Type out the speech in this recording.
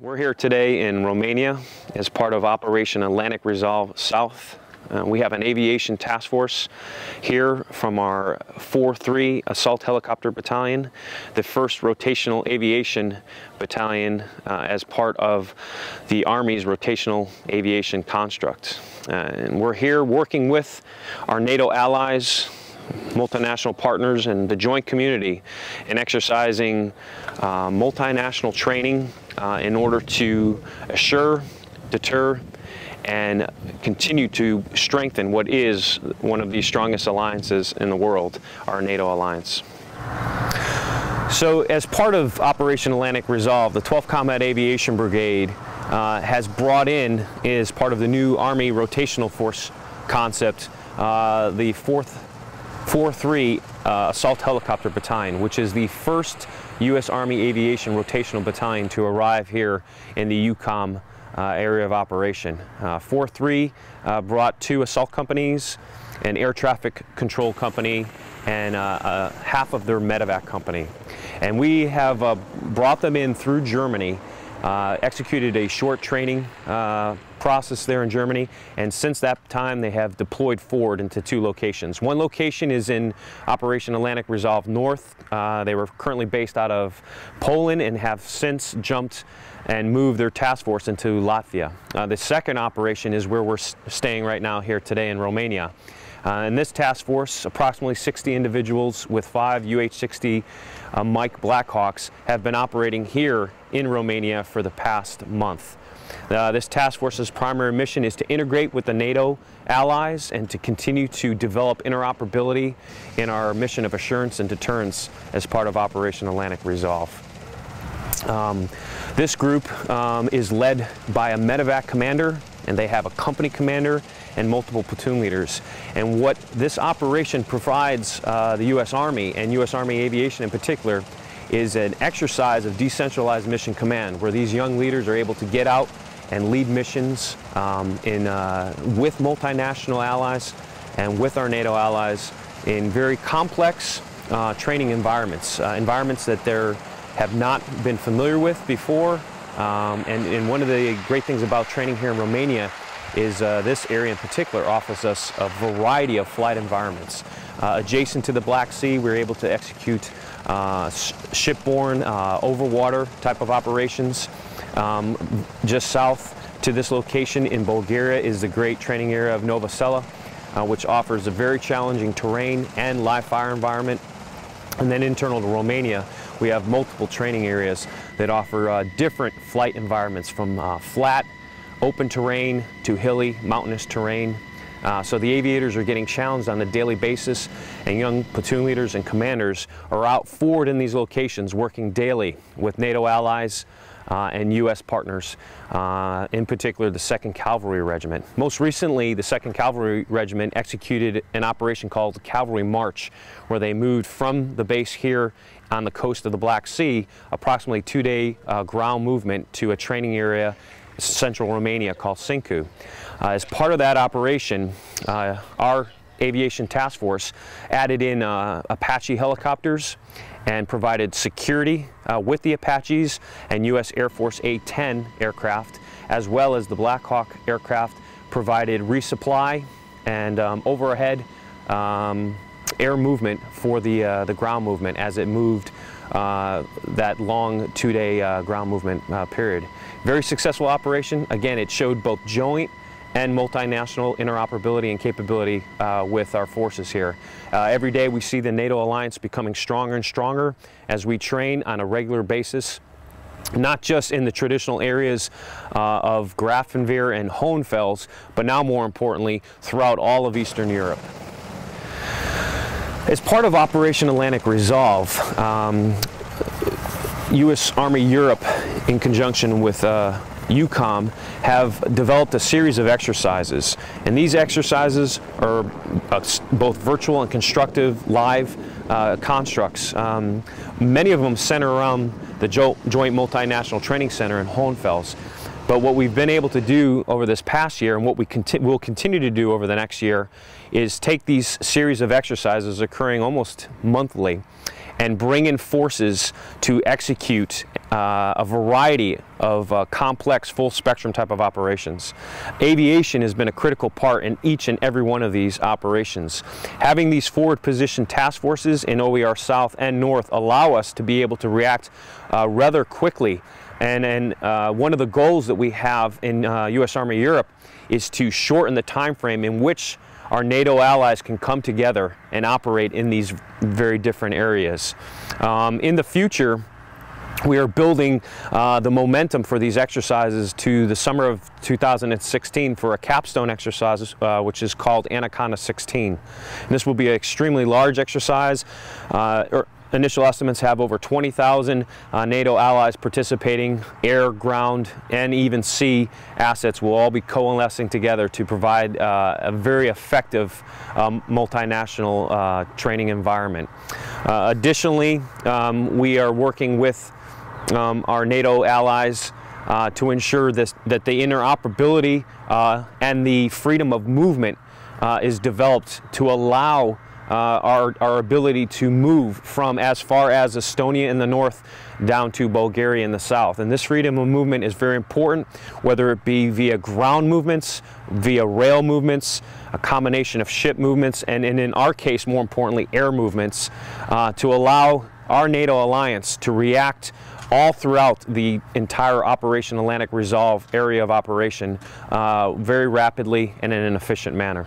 We're here today in Romania as part of Operation Atlantic Resolve South. We have an aviation task force here from our 4-3 Assault Helicopter Battalion, the 1st Rotational Aviation Battalion as part of the Army's Rotational Aviation Construct. And we're here working with our NATO allies, multinational partners, and the joint community in exercising multinational training in order to assure, deter, and continue to strengthen what is one of the strongest alliances in the world, our NATO alliance. So as part of Operation Atlantic Resolve, the 12th Combat Aviation Brigade has brought in, as part of the new Army Rotational Force concept, the 4-3 Assault Helicopter Battalion, which is the first U.S. Army Aviation Rotational Battalion to arrive here in the EUCOM area of operation. 4-3 brought 2 assault companies, an air traffic control company, and half of their medevac company. And we have brought them in through Germany, executed a short training process there in Germany, and since that time they have deployed forward into 2 locations. One location is in Operation Atlantic Resolve North. They were currently based out of Poland and have since jumped and moved their task force into Latvia. The second operation is where we're staying right now here today in Romania. In this task force, approximately 60 individuals with 5 UH-60 Mike Blackhawks have been operating here in Romania for the past month. This task force's primary mission is to integrate with the NATO allies and to continue to develop interoperability in our mission of assurance and deterrence as part of Operation Atlantic Resolve. This group is led by a medevac commander, and they have a company commander and multiple platoon leaders. And what this operation provides the U.S. Army and U.S. Army Aviation in particular is an exercise of decentralized mission command, where these young leaders are able to get out and lead missions with multinational allies and with our NATO allies in very complex training environments, environments that they have not been familiar with before. And one of the great things about training here in Romania is this area in particular offers us a variety of flight environments. Adjacent to the Black Sea, we're able to execute shipborne, overwater type of operations. Just south to this location in Bulgaria is the great training area of Nova Sela, which offers a very challenging terrain and live fire environment. And then internal to Romania, we have multiple training areas that offer different flight environments, from flat, open terrain to hilly, mountainous terrain. So the aviators are getting challenged on a daily basis, and young platoon leaders and commanders are out forward in these locations working daily with NATO allies and U.S. partners, in particular the 2nd Cavalry Regiment. Most recently, the 2nd Cavalry Regiment executed an operation called the Cavalry March, where they moved from the base here on the coast of the Black Sea, approximately 2-day ground movement to a training area central Romania called Cincu. As part of that operation, our aviation task force added in Apache helicopters and provided security with the Apaches and U.S. Air Force A-10 aircraft, as well as the Black Hawk aircraft provided resupply and overhead air movement for the ground movement as it moved that long 2-day ground movement period. Very successful operation. Again, it showed both joint and multinational interoperability and capability with our forces here. Every day we see the NATO alliance becoming stronger and stronger as we train on a regular basis, not just in the traditional areas of Grafenwehr and Hohenfels, but now more importantly throughout all of Eastern Europe. As part of Operation Atlantic Resolve, U.S. Army Europe, in conjunction with EUCOM, have developed a series of exercises, and these exercises are both virtual and constructive live constructs. Many of them center around the Joint Multinational Training Center in Hohenfels. But what we've been able to do over this past year, and what we will continue to do over the next year, is take these series of exercises occurring almost monthly and bring in forces to execute a variety of complex full spectrum type of operations. Aviation has been a critical part in each and every one of these operations. Having these forward position task forces in OER South and North allow us to be able to react rather quickly. And one of the goals that we have in U.S. Army Europe is to shorten the time frame in which our NATO allies can come together and operate in these very different areas. In the future, we are building the momentum for these exercises to the summer of 2016 for a capstone exercise, which is called Anaconda 16. And this will be an extremely large exercise. Initial estimates have over 20,000 NATO allies participating. Air, ground, and even sea assets will all be coalescing together to provide a very effective multinational training environment. Additionally, we are working with our NATO allies to ensure that the interoperability and the freedom of movement is developed to allow our ability to move from as far as Estonia in the north down to Bulgaria in the south. And this freedom of movement is very important, whether it be via ground movements, via rail movements, a combination of ship movements, and in our case, more importantly, air movements, to allow our NATO alliance to react all throughout the entire Operation Atlantic Resolve area of operation very rapidly and in an efficient manner.